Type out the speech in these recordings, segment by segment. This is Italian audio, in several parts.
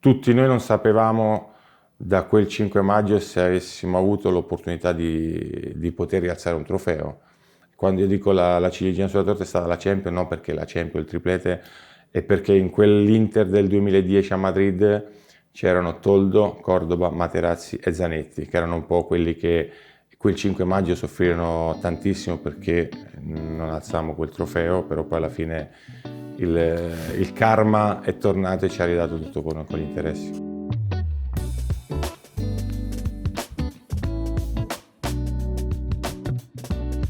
tutti noi non sapevamo da quel 5 maggio se avessimo avuto l'opportunità di poter rialzare un trofeo. Quando io dico la ciliegina sulla torta è stata la Champions, no perché la Champions, il triplete, è perché in quell'Inter del 2010 a Madrid c'erano Toldo, Cordoba, Materazzi e Zanetti, che erano un po' quelli che quel 5 maggio soffrirono tantissimo perché non alzammo quel trofeo, però poi alla fine il karma è tornato e ci ha ridato tutto con gli interessi.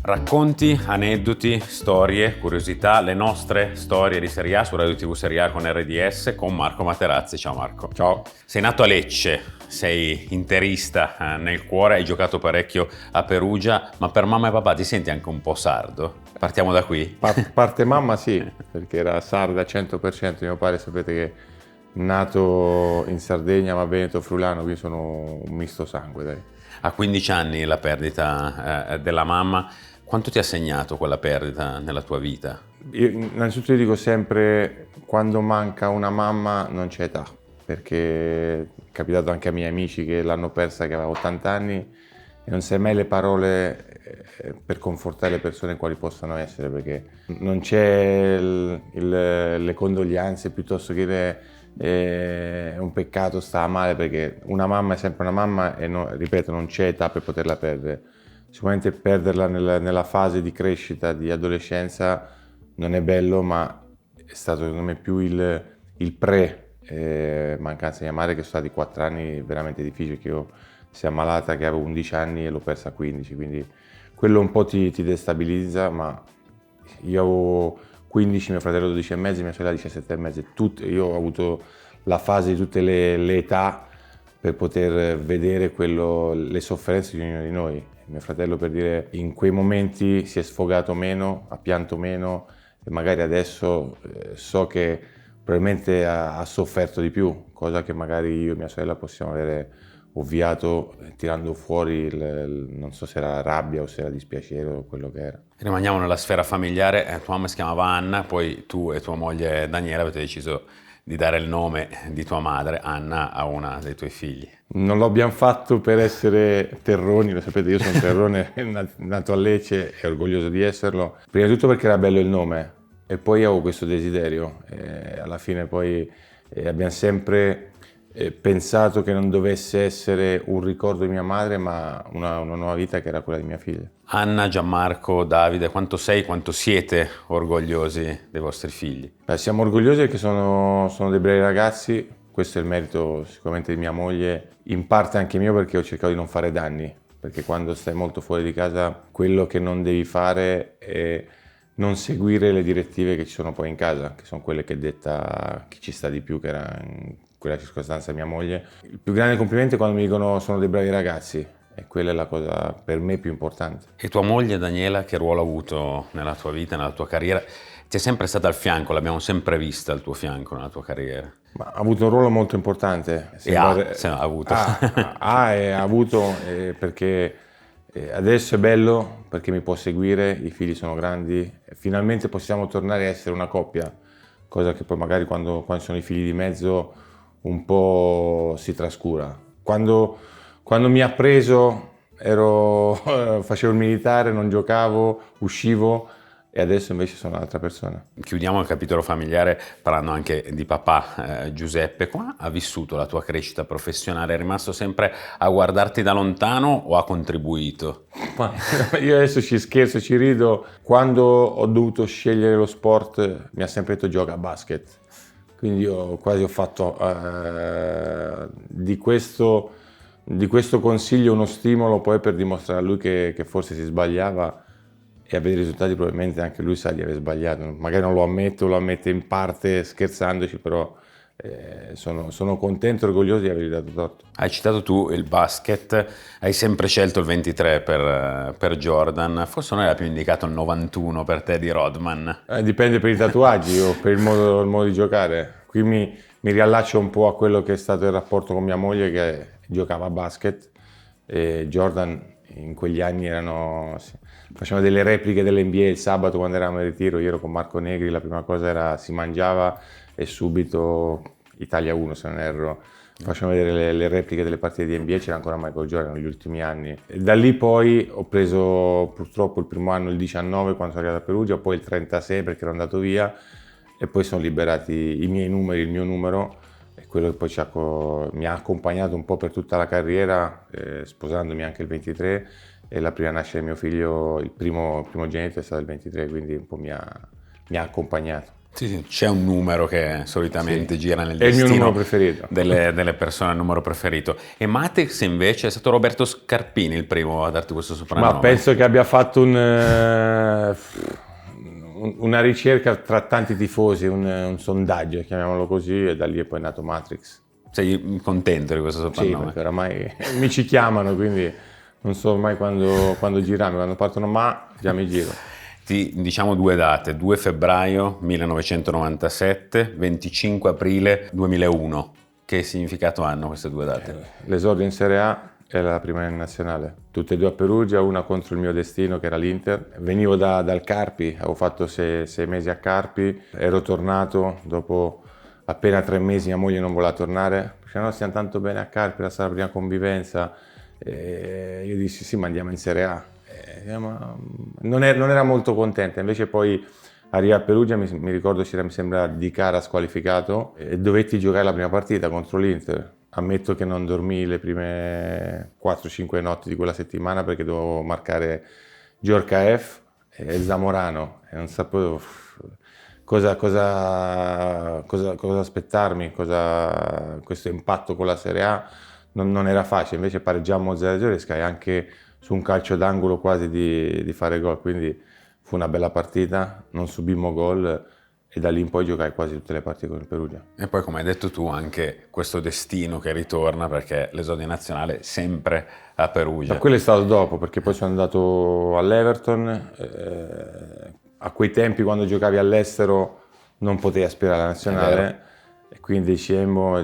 Racconti, aneddoti, storie, curiosità, le nostre storie di Serie A su Radio TV Serie A con RDS con Marco Materazzi. Ciao Marco. Ciao. Sei nato a Lecce, sei interista nel cuore, hai giocato parecchio a Perugia, ma per mamma e papà ti senti anche un po' sardo? Partiamo da qui. Parte mamma sì, perché era sarda al 100%, mio padre sapete che è nato in Sardegna ma Veneto Friulano, quindi sono un misto sangue, dai. A 15 anni la perdita della mamma. Quanto ti ha segnato quella perdita nella tua vita? Io innanzitutto dico sempre, quando manca una mamma non c'è età, perché è capitato anche a miei amici che l'hanno persa che aveva 80 anni e non sai mai le parole per confortare le persone quali possano essere, perché non c'è le condoglianze piuttosto che è un peccato, sta male, perché una mamma è sempre una mamma e ripeto, non c'è età per poterla perdere. Sicuramente perderla nella fase di crescita, di adolescenza, non è bello, ma è stato secondo me più il mancanza di mia madre, che sono stati 4 anni veramente difficili, che io si è ammalata che avevo 11 anni e l'ho persa a 15, quindi quello un po' ti destabilizza, ma io avevo 15, mio fratello 12 e mezzo, mia sorella 17 e mezzo, io ho avuto la fase di tutte le età per poter vedere le sofferenze di ognuno di noi. Mio fratello, per dire, in quei momenti si è sfogato meno, ha pianto meno e magari adesso so che probabilmente ha sofferto di più, cosa che magari io e mia sorella possiamo avere ovviato tirando fuori, non so se era rabbia o se era dispiacere o quello che era. Rimaniamo nella sfera familiare, tua mamma si chiamava Anna, poi tu e tua moglie Daniela avete deciso di dare il nome di tua madre, Anna, a una dei tuoi figli. Non lo abbiamo fatto per essere terroni, lo sapete, io sono terrone, nato a Lecce e orgoglioso di esserlo. Prima di tutto perché era bello il nome e poi avevo questo desiderio. E alla fine poi abbiamo sempre pensato che non dovesse essere un ricordo di mia madre, ma una nuova vita che era quella di mia figlia. Anna, Gianmarco, Davide, quanto siete orgogliosi dei vostri figli? Beh, siamo orgogliosi perché sono dei bravi ragazzi, questo è il merito sicuramente di mia moglie, in parte anche mio perché ho cercato di non fare danni, perché quando stai molto fuori di casa quello che non devi fare è non seguire le direttive che ci sono poi in casa, che sono quelle che detta chi ci sta di più, che era in quella circostanza mia moglie. Il più grande complimento è quando mi dicono sono dei bravi ragazzi, e quella è la cosa per me più importante. E tua moglie Daniela, che ruolo ha avuto nella tua vita, nella tua carriera? Ti è sempre stata al fianco, l'abbiamo sempre vista al tuo fianco nella tua carriera. Ma ha avuto un ruolo molto importante. Ha avuto. Ha avuto perché adesso è bello, perché mi può seguire, i figli sono grandi, finalmente possiamo tornare a essere una coppia, cosa che poi magari quando sono i figli di mezzo un po' si trascura. Quando mi ha preso facevo il militare, non giocavo, uscivo, e adesso invece sono un'altra persona. Chiudiamo il capitolo familiare parlando anche di papà. Giuseppe, come ha vissuto la tua crescita professionale? È rimasto sempre a guardarti da lontano o ha contribuito? Ma io adesso ci scherzo, ci rido. Quando ho dovuto scegliere lo sport mi ha sempre detto gioca a basket. Quindi io quasi ho fatto di questo consiglio uno stimolo poi per dimostrare a lui che forse si sbagliava, e a vedere i risultati probabilmente anche lui sa di aver sbagliato. Magari non lo ammette in parte scherzandoci, però sono contento e orgoglioso di avergli dato torto. Hai citato tu il basket, hai sempre scelto il 23 per Jordan, forse non era più indicato il 91 per te di Rodman? Dipende per i tatuaggi o per il modo di giocare. Qui mi riallaccio un po' a quello che è stato il rapporto con mia moglie, che giocava a basket, e Jordan in quegli anni facevano delle repliche dell'NBA il sabato quando eravamo in ritiro. Io ero con Marco Negri, la prima cosa era si mangiava e subito Italia 1 se non erro, facevano vedere le repliche delle partite di NBA, c'era ancora Michael Jordan negli ultimi anni. E da lì poi ho preso purtroppo il primo anno il 19 quando sono arrivato a Perugia, poi il 36 perché ero andato via e poi sono liberati i miei numeri, il mio numero, e quello che poi mi ha accompagnato un po' per tutta la carriera, sposandomi anche il 23, e la prima nascita di mio figlio, il primogenito è stato il 23, quindi un po' mi ha accompagnato. Sì, c'è un numero che solitamente gira nel È il mio destino numero preferito. delle persone, il numero preferito. E Matrix invece è stato Roberto Scarpini il primo a darti questo soprannome. Ma penso che abbia fatto una ricerca tra tanti tifosi, un sondaggio, chiamiamolo così, e da lì è poi nato Matrix. Sei contento di questo Sì, soprannome? perché oramai mi ci chiamano, quindi non so mai quando girarmi, quando partono, ma già mi giro. Diciamo due date, 2 febbraio 1997, 25 aprile 2001. Che significato hanno queste due date? L'esordio in Serie A e la prima in nazionale, tutte e due a Perugia, una contro il mio destino che era l'Inter. Venivo dal Carpi, avevo fatto 6 mesi a Carpi, ero tornato dopo appena 3 mesi, mia moglie non voleva tornare, perché no, stiamo tanto bene a Carpi, era stata la prima convivenza, e io dissi sì, ma andiamo in Serie A. Ma non era molto contenta, invece poi arrivai a Perugia, mi ricordo c'era, mi sembra, Di Cara squalificato e dovetti giocare la prima partita contro l'Inter. Ammetto che non dormii le prime 4-5 notti di quella settimana perché dovevo marcare Djorkaeff e Zamorano e non sapevo cosa aspettarmi, questo impatto con la Serie A non era facile, invece pareggiammo 0-0 e rischiai anche su un calcio d'angolo quasi di fare gol, quindi fu una bella partita, non subimmo gol e da lì in poi giocai quasi tutte le partite con il Perugia. E poi, come hai detto tu, anche questo destino che ritorna, perché l'esordio nazionale sempre a Perugia. Ma quello è stato dopo, perché poi sono andato all'Everton, a quei tempi quando giocavi all'estero non potevi aspirare alla nazionale e quindi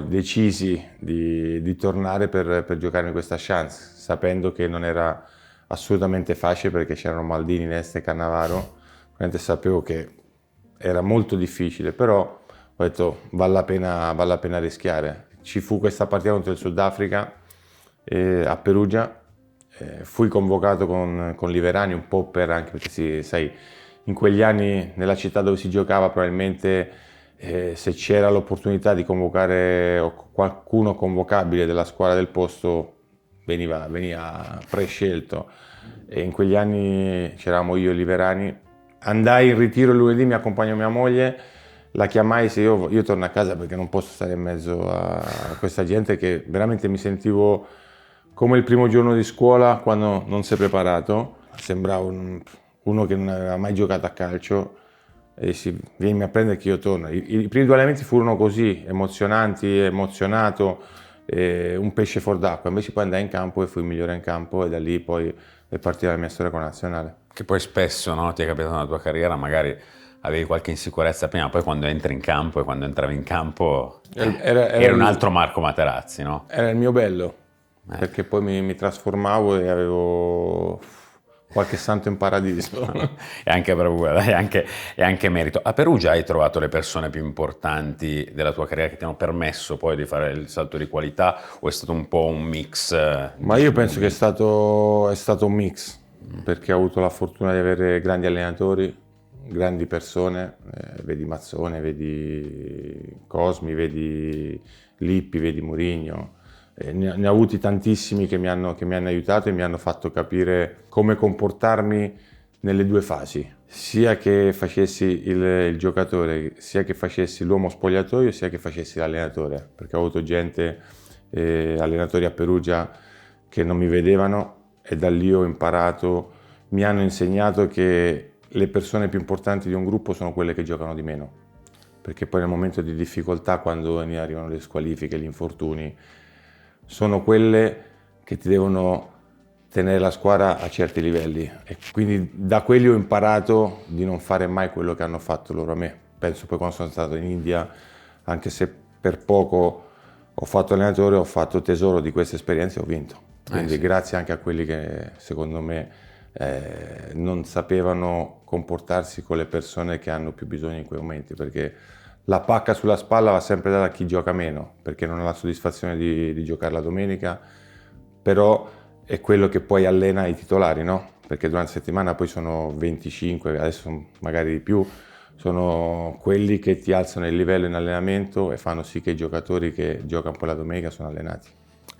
decisi di tornare per giocarmi questa chance, sapendo che non era assolutamente facile perché c'erano Maldini, Nesta e Cannavaro, veramente sapevo che era molto difficile, però ho detto vale la pena rischiare. Ci fu questa partita contro il Sudafrica a Perugia, fui convocato con Liverani un po' anche perché sai, in quegli anni nella città dove si giocava probabilmente se c'era l'opportunità di convocare qualcuno convocabile della squadra del posto veniva prescelto, e in quegli anni c'eravamo io e Liverani. Andai in ritiro il lunedì, mi accompagnò mia moglie, la chiamai se io torno a casa perché non posso stare in mezzo a questa gente, che veramente mi sentivo come il primo giorno di scuola quando non sei preparato, sembrava uno che non aveva mai giocato a calcio, e vieni a prendere che io torno. I primi 2 allenamenti furono così, emozionanti, emozionato, un pesce fuor d'acqua, invece poi andai in campo e fui il migliore in campo e da lì poi è partita la mia storia con la nazionale. Che poi spesso, no, ti è capitato nella tua carriera, magari avevi qualche insicurezza prima, poi quando entri in campo e quando entravi in campo era un altro Marco Materazzi, no? Era il mio bello, perché poi mi trasformavo e avevo qualche santo in paradiso. E anche bravura, e anche merito. A Perugia hai trovato le persone più importanti della tua carriera che ti hanno permesso poi di fare il salto di qualità, o è stato un po' un mix? Ma io penso che è stato un mix, perché ho avuto la fortuna di avere grandi allenatori, grandi persone, vedi Mazzone, vedi Cosmi, vedi Lippi, vedi Mourinho. Ne ho avuti tantissimi che mi hanno aiutato e mi hanno fatto capire come comportarmi nelle 2 fasi, sia che facessi il giocatore, sia che facessi l'uomo spogliatoio, sia che facessi l'allenatore, perché ho avuto gente, allenatori a Perugia che non mi vedevano e da lì ho imparato, mi hanno insegnato che le persone più importanti di un gruppo sono quelle che giocano di meno, perché poi nel momento di difficoltà, quando arrivano le squalifiche, gli infortuni, sono quelle che ti devono tenere la squadra a certi livelli, e quindi da quelli ho imparato di non fare mai quello che hanno fatto loro a me. Penso poi quando sono stato in India, anche se per poco ho fatto allenatore, ho fatto tesoro di queste esperienze e ho vinto. Quindi sì. Grazie anche a quelli che secondo me non sapevano comportarsi con le persone che hanno più bisogno in quei momenti, perché la pacca sulla spalla va sempre data a chi gioca meno, perché non ha la soddisfazione di giocare la domenica, però è quello che poi allena i titolari, no? Perché durante la settimana poi sono 25, adesso magari di più, sono quelli che ti alzano il livello in allenamento e fanno sì che i giocatori che giocano poi la domenica sono allenati.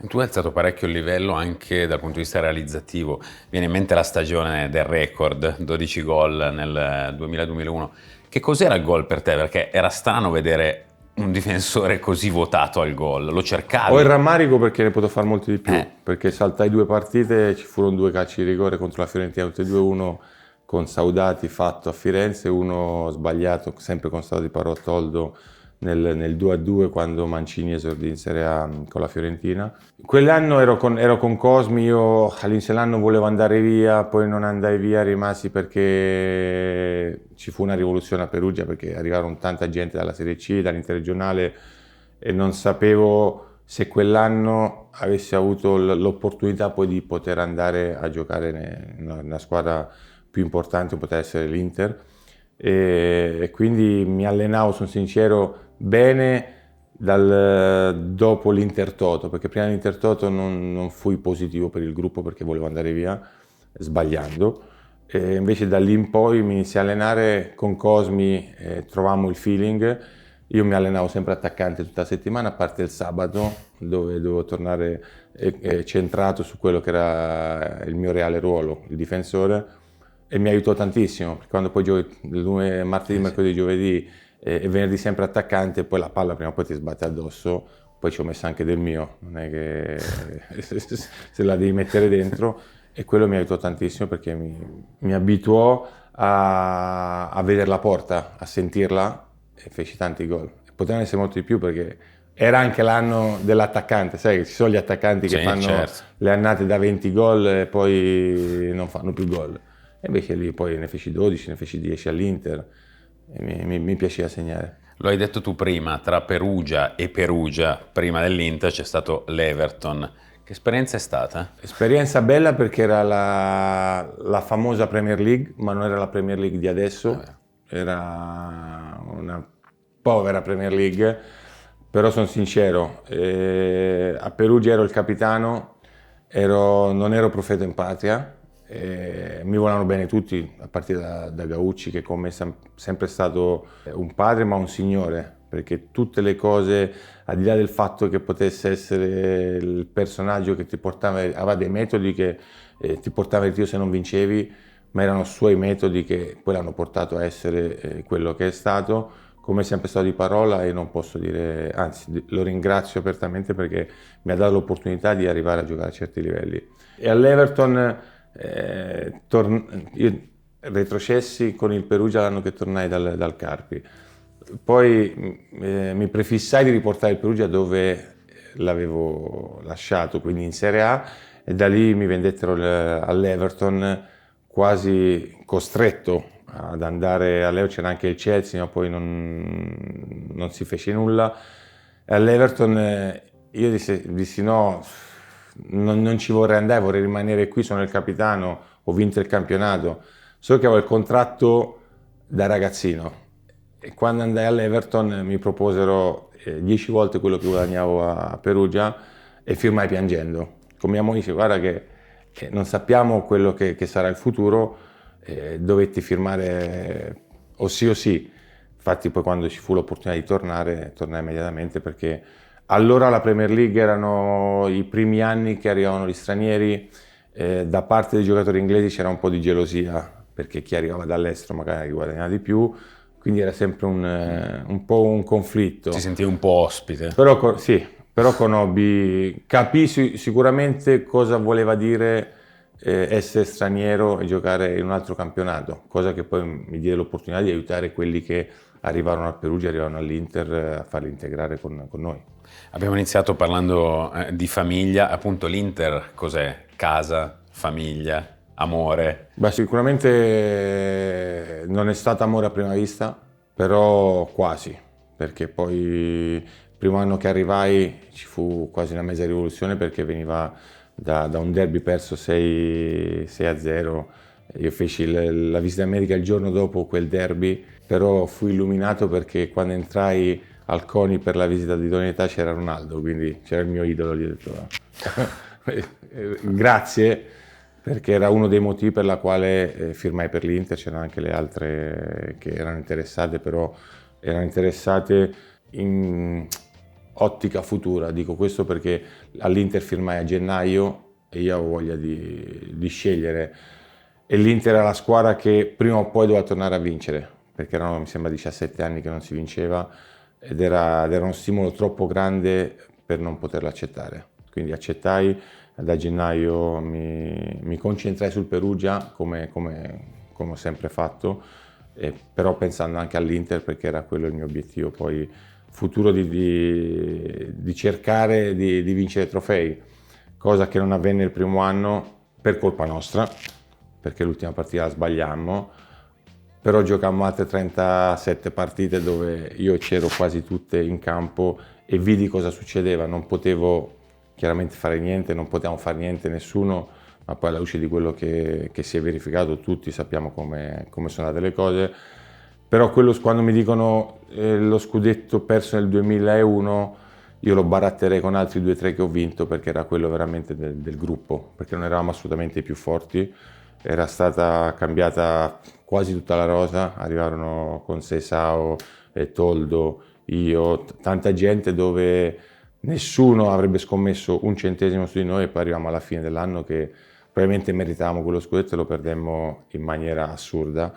Tu hai alzato parecchio il livello anche dal punto di vista realizzativo. Viene in mente la stagione del record, 12 gol nel 2000-2001. Che cos'era il gol per te? Perché era strano vedere un difensore così votato al gol. Lo cercavi? Ho il rammarico perché ne potevo fare molti di più, perché saltai 2 partite, ci furono 2 calci di rigore contro la Fiorentina, tutti e due, uno con Saudati fatto a Firenze, uno sbagliato sempre con Stato di Parotoldo nel 2-2 quando Mancini esordì in Serie A con la Fiorentina. Quell'anno ero con Cosmi, io all'inizio dell'anno volevo andare via, poi non andai via, rimasi perché ci fu una rivoluzione a Perugia, perché arrivarono tanta gente dalla Serie C, dall'Interregionale, e non sapevo se quell'anno avessi avuto l'opportunità poi di poter andare a giocare nella squadra più importante, poteva essere l'Inter. E quindi mi allenavo, sono sincero, bene dopo l'Intertoto, perché prima dell'Intertoto non fui positivo per il gruppo perché volevo andare via sbagliando. E invece da lì in poi mi iniziai a allenare con Cosmi, trovammo il feeling. Io mi allenavo sempre attaccante tutta la settimana, a parte il sabato, dove dovevo tornare centrato su quello che era il mio reale ruolo, il difensore, e mi aiutò tantissimo, perché quando poi giochi martedì, mercoledì, giovedì e venerdì sempre attaccante, poi la palla prima o poi ti sbatte addosso, poi ci ho messo anche del mio, non è che se la devi mettere dentro, e quello mi aiutò tantissimo perché mi abituò a vedere la porta, a sentirla, e feci tanti gol. Potevano essere molti di più perché era anche l'anno dell'attaccante, sai che ci sono gli attaccanti che fanno le annate da 20 gol e poi non fanno più gol. E invece lì poi ne feci 12, ne feci 10 all'Inter e mi piaceva segnare. Lo hai detto tu prima, tra Perugia e Perugia, prima dell'Inter, c'è stato l'Everton. Che esperienza è stata? Esperienza bella perché era la famosa Premier League, ma non era la Premier League di adesso, era una povera Premier League, però sono sincero, a Perugia ero il capitano, non ero profeta in patria, mi volevano bene tutti, a partire da Gaucci, che con me è sempre stato un padre ma un signore, perché tutte le cose, al di là del fatto che potesse essere il personaggio che ti portava, aveva dei metodi che ti portava il ritiro se non vincevi, ma erano suoi metodi che poi l'hanno portato a essere quello che è stato. Come è sempre stato di parola, e non posso dire, anzi lo ringrazio apertamente perché mi ha dato l'opportunità di arrivare a giocare a certi livelli. E all'Everton io retrocessi con il Perugia l'anno che tornai dal Carpi. Poi mi prefissai di riportare il Perugia dove l'avevo lasciato, quindi in Serie A, e da lì mi vendettero all'Everton, quasi costretto ad andare all'Everton. C'era anche il Chelsea, ma poi non si fece nulla. E all'Everton io dissi no, non ci vorrei andare, vorrei rimanere qui, sono il capitano, ho vinto il campionato, solo che avevo il contratto da ragazzino. E quando andai all'Everton mi proposero 10 volte quello che guadagnavo a Perugia e firmai piangendo. Con mia moglie dice guarda che non sappiamo quello che sarà il futuro, dovetti firmare o sì. Infatti poi quando ci fu l'opportunità di tornai immediatamente, perché allora la Premier League erano i primi anni che arrivavano gli stranieri, da parte dei giocatori inglesi c'era un po' di gelosia, perché chi arrivava dall'estero magari guadagnava di più, quindi era sempre un po' un conflitto. Ti sentivi un po' ospite. Però però capii sicuramente cosa voleva dire essere straniero e giocare in un altro campionato, cosa che poi mi diede l'opportunità di aiutare quelli che arrivarono al Perugia, arrivarono all'Inter, a farli integrare con noi. Abbiamo iniziato parlando di famiglia, appunto l'Inter cos'è? Casa, famiglia, amore? Beh, sicuramente non è stato amore a prima vista, però quasi, perché poi il primo anno che arrivai ci fu quasi una mezza rivoluzione, perché veniva da un derby perso 6-0 Io feci la visita America il giorno dopo quel derby, però fui illuminato perché quando entrai al CONI per la visita di idoneità c'era Ronaldo, quindi c'era il mio idolo, gli ho detto grazie, perché era uno dei motivi per la quale firmai per l'Inter. C'erano anche le altre che erano interessate, però erano interessate in ottica futura. Dico questo perché all'Inter firmai a gennaio e io avevo voglia di scegliere, e l'Inter era la squadra che prima o poi doveva tornare a vincere, perché erano, mi sembra, 17 anni che non si vinceva, ed era uno stimolo troppo grande per non poterlo accettare. Quindi accettai, da gennaio mi concentrai sul Perugia come ho sempre fatto, però pensando anche all'Inter, perché era quello il mio obiettivo poi futuro, di cercare di vincere trofei, cosa che non avvenne il primo anno per colpa nostra, perché l'ultima partita la sbagliammo, però giocammo altre 37 partite dove io c'ero quasi tutte in campo e vidi cosa succedeva. Non potevo chiaramente fare niente, non potevamo fare niente nessuno, ma poi alla luce di quello che si è verificato tutti sappiamo come sono andate le cose. Però quando mi dicono lo scudetto perso nel 2001, io lo baratterei con altri 2-3 che ho vinto, perché era quello veramente del gruppo, perché non eravamo assolutamente i più forti. Era stata cambiata quasi tutta la rosa, arrivarono con Seisao, Toldo, io, tanta gente dove nessuno avrebbe scommesso un centesimo su di noi, e poi arriviamo alla fine dell'anno che probabilmente meritavamo quello scudetto e lo perdemmo in maniera assurda,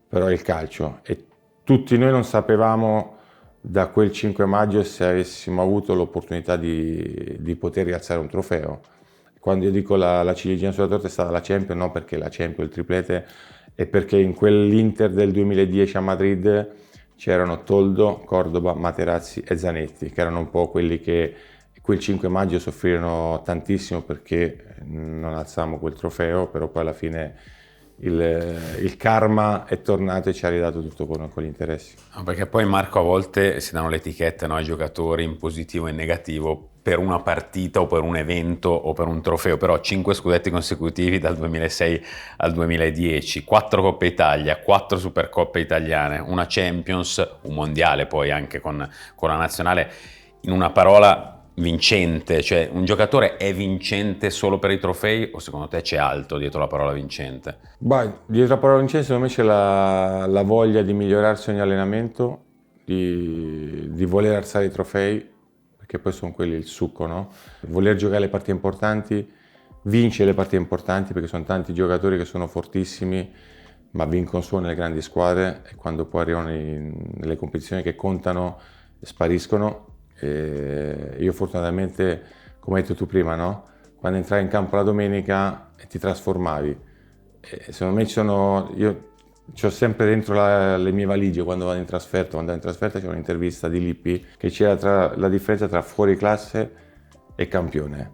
però è il calcio e tutti noi non sapevamo da quel 5 maggio se avessimo avuto l'opportunità di poter rialzare un trofeo. Quando io dico la ciliegina sulla torta è stata la Champions, no perché la Champions, il triplete, è perché in quell'Inter del 2010 a Madrid c'erano Toldo, Cordoba, Materazzi e Zanetti, che erano un po' quelli che quel 5 maggio soffrirono tantissimo perché non alzammo quel trofeo, però poi alla fine il karma è tornato e ci ha ridato tutto con gli interessi. No, perché poi, Marco, a volte si danno le etichette, no, ai giocatori in positivo e in negativo per una partita o per un evento o per un trofeo, però 5 scudetti consecutivi dal 2006 al 2010, 4 Coppe Italia, 4 Supercoppe italiane, una Champions, un mondiale poi anche con la nazionale. In una parola, vincente. Cioè, un giocatore è vincente solo per i trofei o secondo te c'è altro dietro la parola vincente? Dietro la parola vincente secondo me c'è la voglia di migliorarsi ogni allenamento, di voler alzare i trofei, perché poi sono quelli il succo, no? Voler giocare le partite importanti, vincere le partite importanti, perché sono tanti giocatori che sono fortissimi ma vincono solo nelle grandi squadre, e quando poi arrivano nelle competizioni che contano spariscono. E io fortunatamente, come hai detto tu prima, no? Quando entrai in campo la domenica ti trasformavi. E secondo me io ho sempre dentro le mie valigie quando vado in trasferta. Quando vado in trasferta c'è un'intervista di Lippi che c'era la differenza tra fuori classe e campione.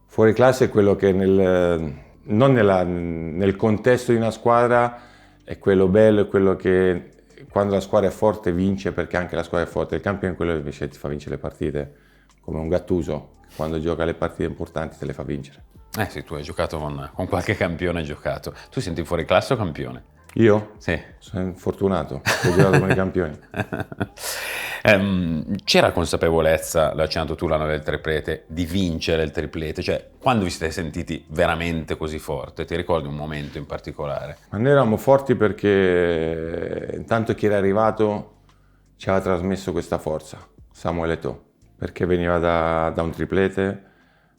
Fuori classe è quello che non nel contesto di una squadra è quello bello, è quello che quando la squadra è forte vince perché anche la squadra è forte. Il campione è quello che invece ti fa vincere le partite, come un Gattuso, che quando gioca le partite importanti te le fa vincere. Sì, tu hai giocato con qualche campione, hai giocato. Tu senti fuori classe o campione? Io? Sì. Sono fortunato, ho giocato con i campioni. C'era consapevolezza, l'hai accennato tu l'anno del triplete, di vincere il triplete? Cioè, quando vi siete sentiti veramente così forte? Ti ricordi un momento in particolare? Ma noi eravamo forti perché intanto chi era arrivato ci aveva trasmesso questa forza, Samuel Eto'o, perché veniva da un triplete,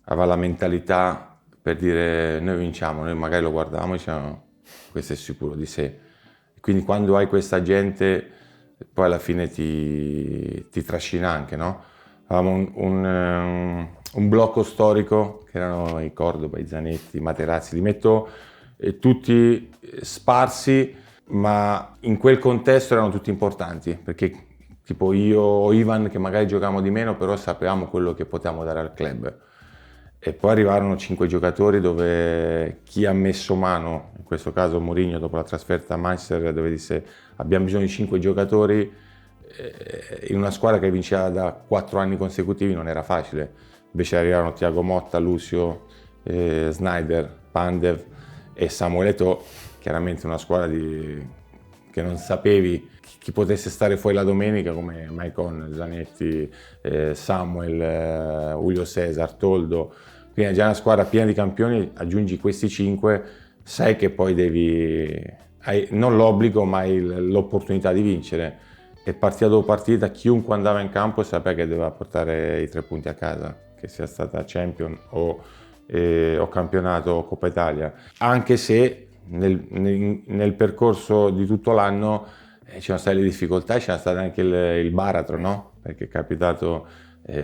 aveva la mentalità per dire noi vinciamo, noi magari lo guardavamo e dicevamo questo è sicuro di sé. Quindi quando hai questa gente poi alla fine ti trascina anche, no? Avevamo un blocco storico che erano i Cordoba, i Zanetti, i Materazzi, li metto tutti sparsi, ma in quel contesto erano tutti importanti, perché tipo io o Ivan che magari giocavamo di meno, però sapevamo quello che potevamo dare al club. E poi arrivarono 5 giocatori dove chi ha messo mano, in questo caso Mourinho dopo la trasferta a Manchester, dove disse abbiamo bisogno di 5 giocatori, in una squadra che vinceva da 4 anni consecutivi non era facile. Invece arrivarono Thiago Motta, Lucio, Snyder, Pandev e Samuel Eto'o, chiaramente una squadra che non sapevi chi potesse stare fuori la domenica, come Maicon, Zanetti, Samuel, Julio Cesar, Toldo. Quindi è già una squadra piena di campioni, aggiungi questi 5, sai che poi hai non l'obbligo ma hai l'opportunità di vincere. E partita dopo partita chiunque andava in campo sapeva che doveva portare i 3 punti a casa, che sia stata Champion o campionato o Coppa Italia. Anche se nel percorso di tutto l'anno c'erano state le difficoltà, c'era stato anche il baratro, no? Perché è capitato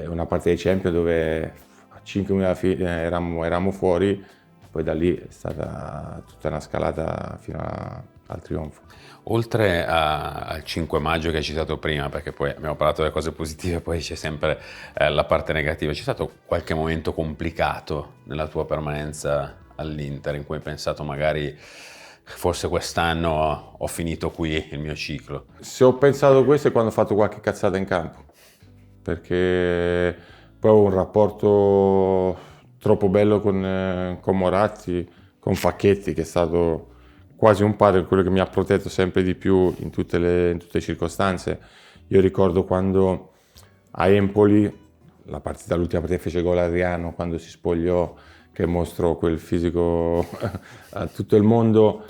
una partita di Champions dove a 5 minuti alla fine eravamo fuori, poi da lì è stata tutta una scalata fino al trionfo. Oltre al 5 maggio che hai citato prima, perché poi abbiamo parlato delle cose positive, poi c'è sempre la parte negativa, c'è stato qualche momento complicato nella tua permanenza all'Inter in cui hai pensato magari forse quest'anno ho finito qui il mio ciclo? Se ho pensato questo è quando ho fatto qualche cazzata in campo, perché poi ho un rapporto troppo bello con Moratti, con Facchetti, che è stato quasi un padre, quello che mi ha protetto sempre di più in tutte le circostanze. Io ricordo quando a Empoli, l'ultima partita fece gol Adriano, quando si spogliò, che mostrò quel fisico a tutto il mondo.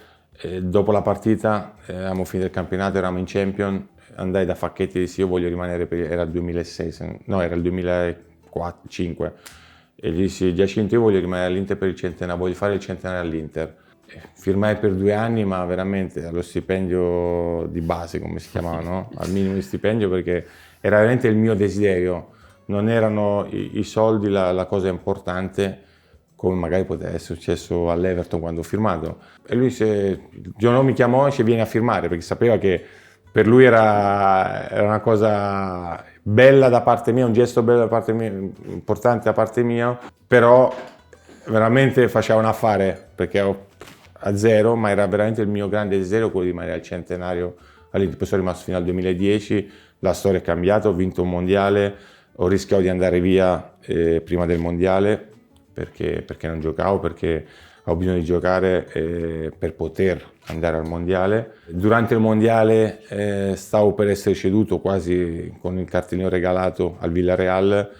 Dopo la partita, avevamo finito il campionato, eravamo in Champion, andai da Facchetti e dissi io voglio rimanere, era il 2006, no era il 2005, e gli dissi Giacinto io voglio rimanere all'Inter per il centenario, voglio fare il centenario all'Inter. Firmai per 2 anni, ma veramente allo stipendio di base, come si chiamava, no? Al minimo di stipendio, perché era veramente il mio desiderio, non erano i soldi la cosa importante, come magari poteva essere successo all'Everton quando ho firmato. E lui il giorno mi chiamò e ci viene a firmare, perché sapeva che per lui era una cosa bella da parte mia, un gesto bello da parte mia, importante da parte mia, però veramente faceva un affare, perché a zero, ma era veramente il mio grande desiderio quello di rimanere al centenario. All'Inter. Poi sono rimasto fino al 2010, la storia è cambiata, ho vinto un mondiale, ho rischiato di andare via prima del mondiale perché non giocavo, perché ho bisogno di giocare per poter andare al mondiale. Durante il mondiale stavo per essere ceduto quasi con il cartellino regalato al Villarreal.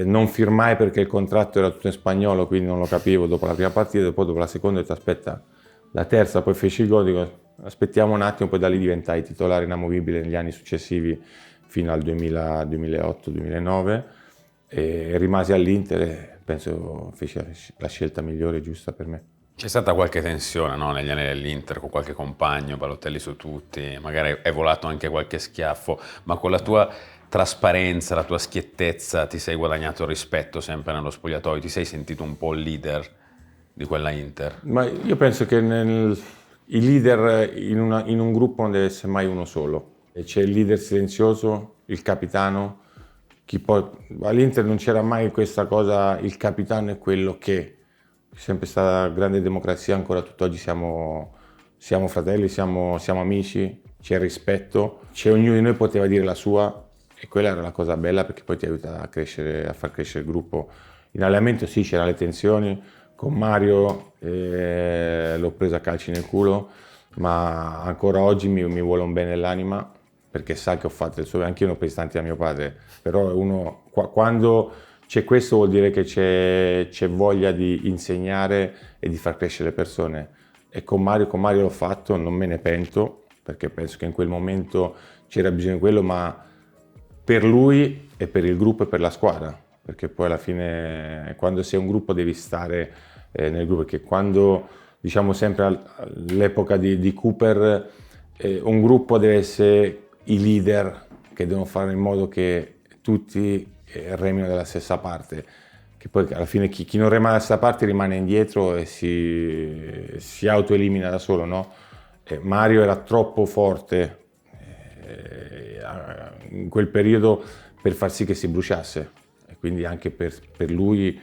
Non firmai perché il contratto era tutto in spagnolo, quindi non lo capivo dopo la prima partita, poi dopo la seconda ho detto aspetta, la terza, poi feci il gol, dico aspettiamo un attimo, poi da lì diventai titolare inamovibile negli anni successivi fino al 2008-2009 e rimasi all'Inter e penso feci la scelta migliore e giusta per me. C'è stata qualche tensione, no, negli anni dell'Inter con qualche compagno, Balotelli su tutti, magari hai volato anche qualche schiaffo, ma con la tua trasparenza, la tua schiettezza ti sei guadagnato il rispetto sempre nello spogliatoio, ti sei sentito un po' il leader di quella Inter? Ma io penso che il leader in un gruppo non deve essere mai uno solo. E c'è il leader silenzioso, il capitano, all'Inter non c'era mai questa cosa, il capitano è quello che, è sempre stata grande democrazia, ancora tutt'oggi siamo fratelli, siamo amici, c'è rispetto, ognuno di noi poteva dire la sua e quella era la cosa bella perché poi ti aiuta a crescere, a far crescere il gruppo. In allenamento sì, c'erano le tensioni, con Mario l'ho preso a calci nel culo, ma ancora oggi mi vuole un bene l'anima perché sa che ho fatto il suo, anche io ne ho presi tanti da mio padre, però quando c'è questo vuol dire che c'è voglia di insegnare e di far crescere le persone. E con Mario l'ho fatto, non me ne pento, perché penso che in quel momento c'era bisogno di quello, ma per lui e per il gruppo e per la squadra, perché poi alla fine quando sei un gruppo devi stare nel gruppo, perché quando, diciamo sempre all'epoca di Cooper, un gruppo deve essere i leader che devono fare in modo che tutti remino dalla stessa parte, che poi alla fine chi non rema dalla stessa parte rimane indietro e si autoelimina da solo, no? Mario era troppo forte in quel periodo per far sì che si bruciasse e quindi anche per lui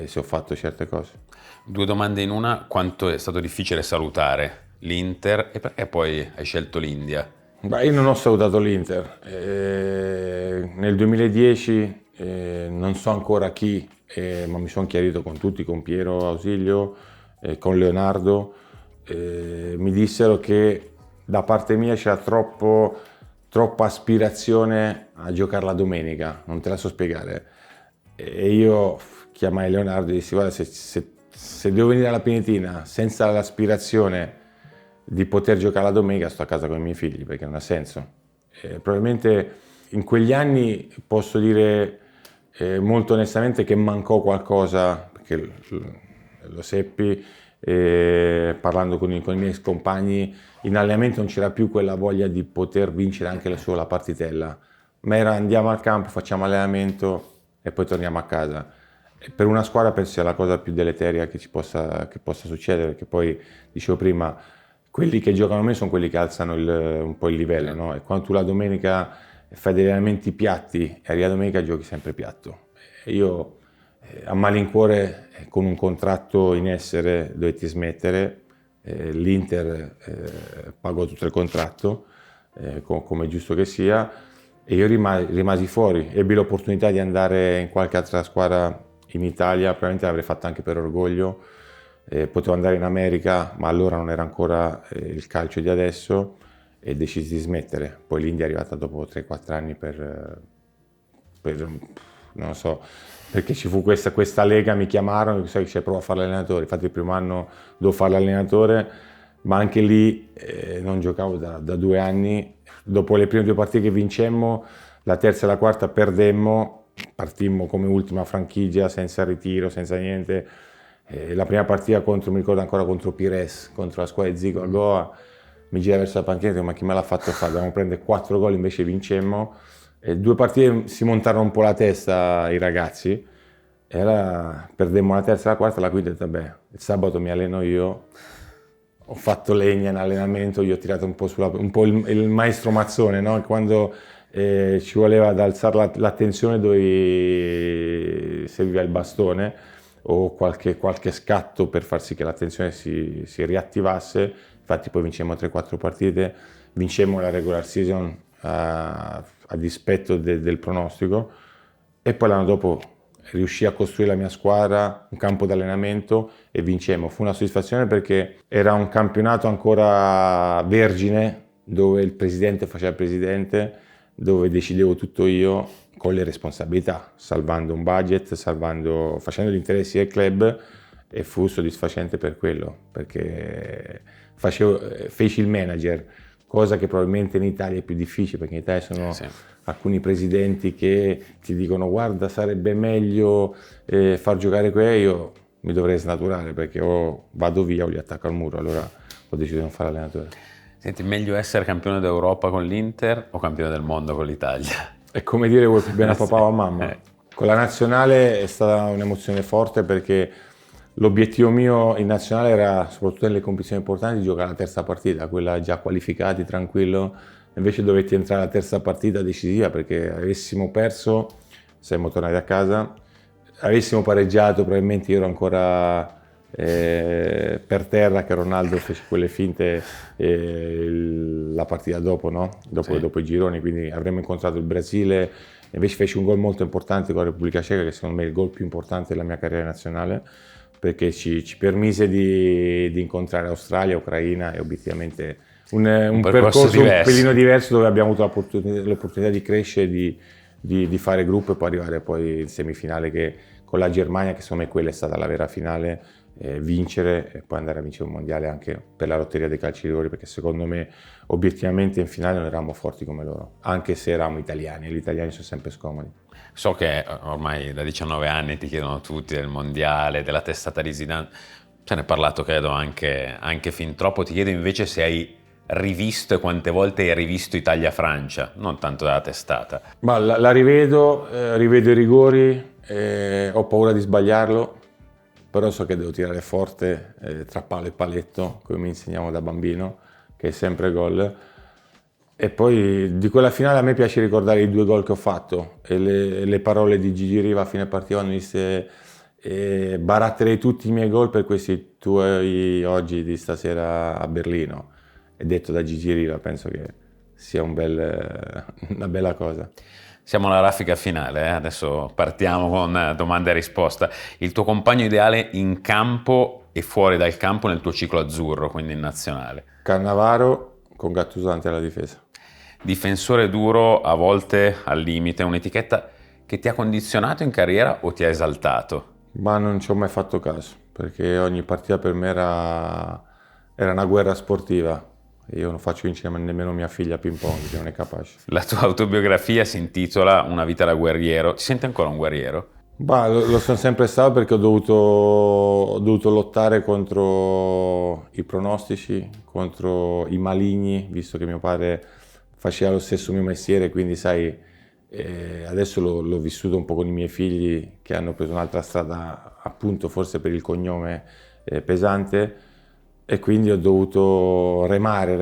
si ho fatto certe cose. 2 domande in una: quanto è stato difficile salutare l'Inter e perché poi hai scelto l'India? Beh, io non ho salutato l'Inter, nel 2010 non so ancora chi, ma mi sono chiarito con tutti, con Piero Ausilio, con Leonardo, mi dissero che da parte mia c'era troppa aspirazione a giocare la domenica, non te la so spiegare. E io chiamai Leonardo e dissi: guarda, se devo venire alla Pinetina senza l'aspirazione di poter giocare la domenica, sto a casa con i miei figli, perché non ha senso. Probabilmente in quegli anni posso dire molto onestamente che mancò qualcosa, perché lo seppi, parlando con i miei compagni, in allenamento non c'era più quella voglia di poter vincere anche solo la partitella, ma era andiamo al campo, facciamo allenamento e poi torniamo a casa. E per una squadra penso sia la cosa più deleteria che possa succedere, perché poi, dicevo prima, quelli che giocano meno sono quelli che alzano un po' il livello, no? E quando tu la domenica fai degli allenamenti piatti e arrivi la domenica giochi sempre piatto. E io a malincuore, con un contratto in essere, dovetti smettere. L'Inter pagò tutto il contratto, come è giusto che sia, e io rimasi fuori. Ebbi l'opportunità di andare in qualche altra squadra in Italia, probabilmente l'avrei fatto anche per orgoglio. Potevo andare in America, ma allora non era ancora il calcio di adesso, e decisi di smettere. Poi l'India è arrivata dopo 3-4 anni per non lo so, perché ci fu questa lega, mi chiamarono, sai che c'è, prova a fare l'allenatore. Infatti il primo anno dovevo fare l'allenatore, ma anche lì non giocavo da 2 anni. Dopo le prime 2 partite che vincemmo, la terza e la quarta perdemmo, partimmo come ultima franchigia, senza ritiro, senza niente. La prima partita mi ricordo ancora contro Pires, contro la squadra di Zico a Goa, mi gira verso la panchina e dico: ma chi me l'ha fatto fare? Dobbiamo prendere 4 gol, invece vincemmo. 2 partite si montarono un po' la testa i ragazzi, e allora perdemmo la terza, la quarta, la quinta, ho detto: vabbè, il sabato mi alleno io. Ho fatto legna in allenamento, io ho tirato un po' il maestro Mazzone, no? Quando ci voleva ad alzare l'attenzione, dove serviva il bastone o qualche scatto per far sì che l'attenzione si riattivasse. Infatti poi vincemmo 3-4 partite, vincemmo la regular season a dispetto del pronostico, e poi l'anno dopo riuscì a costruire la mia squadra, un campo di allenamento, e vincemmo. Fu una soddisfazione perché era un campionato ancora vergine, dove il presidente faceva il presidente, dove decidevo tutto io con le responsabilità, salvando un budget, facendo gli interessi del club, e fu soddisfacente per quello, perché feci il manager, cosa che probabilmente in Italia è più difficile, perché in Italia sono alcuni presidenti che ti dicono: guarda, sarebbe meglio far giocare io mi dovrei snaturare, perché o vado via o li attacco al muro. Allora ho deciso di non fare allenatore. Senti, meglio essere campione d'Europa con l'Inter o campione del mondo con l'Italia? È come dire: vuoi più bene a papà o a mamma? Con la nazionale è stata un'emozione forte, perché l'obiettivo mio in nazionale era, soprattutto nelle competizioni importanti, di giocare la terza partita, quella già qualificati, tranquillo. Invece dovetti entrare alla terza partita decisiva, perché avessimo perso, saremmo tornati a casa. Avessimo pareggiato, probabilmente io ero ancora per terra, che Ronaldo fece quelle finte la partita dopo, no? Dopo i gironi, quindi avremmo incontrato il Brasile. Invece feci un gol molto importante con la Repubblica Ceca, che secondo me è il gol più importante della mia carriera nazionale, perché ci permise di incontrare Australia, Ucraina, e obiettivamente un percorso un pelino diverso, dove abbiamo avuto l'opportunità di crescere, di fare gruppo, e poi arrivare poi in semifinale con la Germania, che secondo me quella è stata la vera finale, vincere e poi andare a vincere un mondiale anche per la lotteria dei calci di rigore, perché secondo me obiettivamente in finale non eravamo forti come loro, anche se eravamo italiani, e gli italiani sono sempre scomodi. So che ormai da 19 anni ti chiedono tutti del mondiale, della testata di Zidane, se ne è parlato credo anche fin troppo. Ti chiedo invece se hai rivisto, e quante volte hai rivisto Italia-Francia, non tanto dalla testata. Ma la rivedo i rigori, ho paura di sbagliarlo, però so che devo tirare forte tra palo e paletto, come mi insegniamo da bambino, che è sempre gol. E poi di quella finale a me piace ricordare i 2 gol che ho fatto, e le parole di Gigi Riva a fine partita, quando disse: baratterei tutti i miei gol per questi tuoi oggi di stasera a Berlino. È detto da Gigi Riva, penso che sia una bella cosa. Siamo alla raffica finale, adesso partiamo con domanda e risposta. Il tuo compagno ideale in campo e fuori dal campo nel tuo ciclo azzurro, quindi in nazionale. Cannavaro con Gattuso davanti alla difesa. Difensore duro, a volte al limite, un'etichetta che ti ha condizionato in carriera o ti ha esaltato? Ma non ci ho mai fatto caso, perché ogni partita per me era una guerra sportiva. Io non faccio vincere nemmeno mia figlia a ping pong, che non è capace. La tua autobiografia si intitola Una vita da guerriero. Ti senti ancora un guerriero? Bah, lo sono sempre stato perché ho dovuto lottare contro i pronostici, contro i maligni, visto che mio padre faceva lo stesso mio mestiere, quindi sai, adesso l'ho vissuto un po' con i miei figli che hanno preso un'altra strada, appunto forse per il cognome pesante, e quindi ho dovuto remare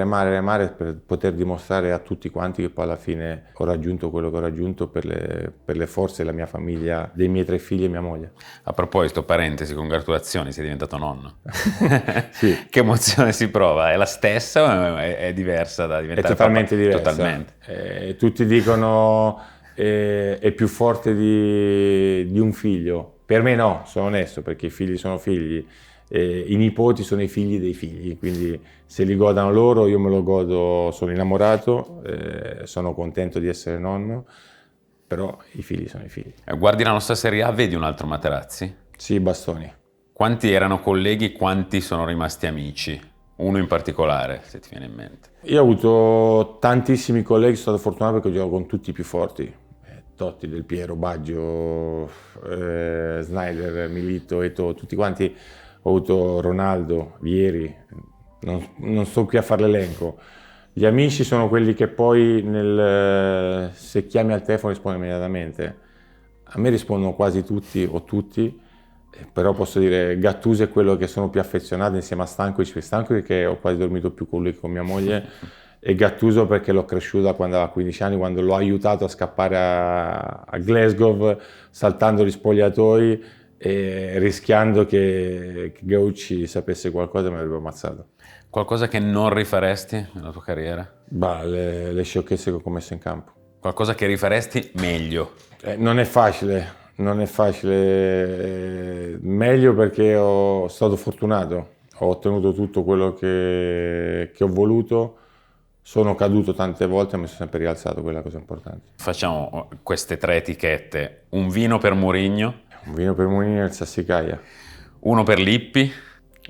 per poter dimostrare a tutti quanti che poi alla fine ho raggiunto quello che ho raggiunto per le forze della mia famiglia, dei miei 3 figli e mia moglie. A proposito, parentesi, sei diventato nonno. Sì. Che emozione si prova? È la stessa o è diversa da diventare È totalmente papà? diversa. Totalmente. Tutti dicono è più forte di un figlio. Per me no, sono onesto, perché i figli sono figli. I nipoti sono i figli dei figli, quindi se li godano loro, io me lo godo, sono innamorato, sono contento di essere nonno, però i figli sono i figli. Guardi la nostra Serie A, vedi un altro Materazzi? Sì, Bastoni. Quanti erano colleghi, quanti sono rimasti amici? Uno in particolare, se ti viene in mente. Io ho avuto tantissimi colleghi, sono stato fortunato perché gioco con tutti i più forti. Totti, Del Piero, Baggio, Snyder, Milito, Eto'o, tutti quanti. Ho avuto Ronaldo, Vieri, non sto qui a fare l'elenco. Gli amici sono quelli che poi se chiami al telefono rispondono immediatamente. A me rispondono quasi tutti o tutti, però posso dire Gattuso è quello che sono più affezionato insieme a Stankovic perché ho quasi dormito più con lui che con mia moglie, e Gattuso perché l'ho cresciuto da quando aveva 15 anni, quando l'ho aiutato a scappare a Glasgow saltando gli spogliatoi e rischiando che Gauci sapesse qualcosa mi avrebbe ammazzato. Qualcosa che non rifaresti nella tua carriera? Bah, le sciocchezze che ho commesso in campo. Qualcosa che rifaresti meglio? Non è facile, meglio perché sono stato fortunato, ho ottenuto tutto quello che ho voluto, sono caduto tante volte ma mi sono sempre rialzato, quella è la cosa importante. Facciamo queste 3 etichette: un vino per Mourinho, Un vino per Mourinho e il Sassicaia, uno per Lippi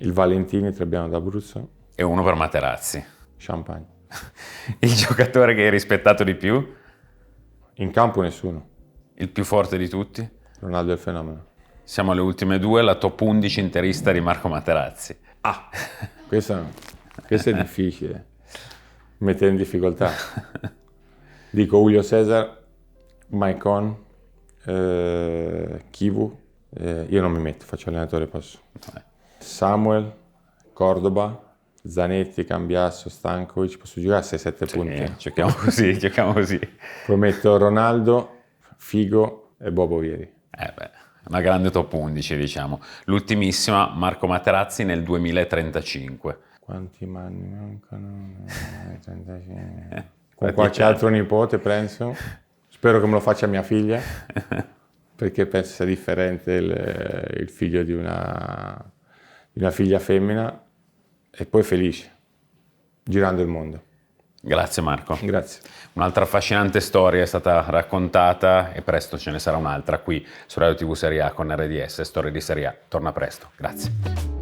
il Valentini, Trebbiano d'Abruzzo, e uno per Materazzi. Champagne. Il giocatore che hai rispettato di più? In campo nessuno, Il più forte di tutti? Ronaldo è il fenomeno. Siamo alle ultime 2, la top 11 interista di Marco Materazzi. Questo è difficile, mi mette in difficoltà. Dico Julio Cesar, Maicon, Chivu, io non mi metto, faccio allenatore, posso. Samuel, Cordoba, Zanetti, Cambiasso, Stankovic, posso giocare a 6-7 punti. Giochiamo così. Prometto Ronaldo, Figo e Bobo Vieri. Una grande top 11, diciamo. L'ultimissima, Marco Materazzi nel 2035. Quanti anni mancano? 35. Con qualche altro nipote, penso. Spero che me lo faccia mia figlia, perché penso sia differente il figlio di una figlia femmina, e poi felice, girando il mondo. Grazie Marco. Grazie. Un'altra affascinante storia è stata raccontata e presto ce ne sarà un'altra qui su Radio TV Serie A con RDS. Storie di Serie A. Torna presto. Grazie.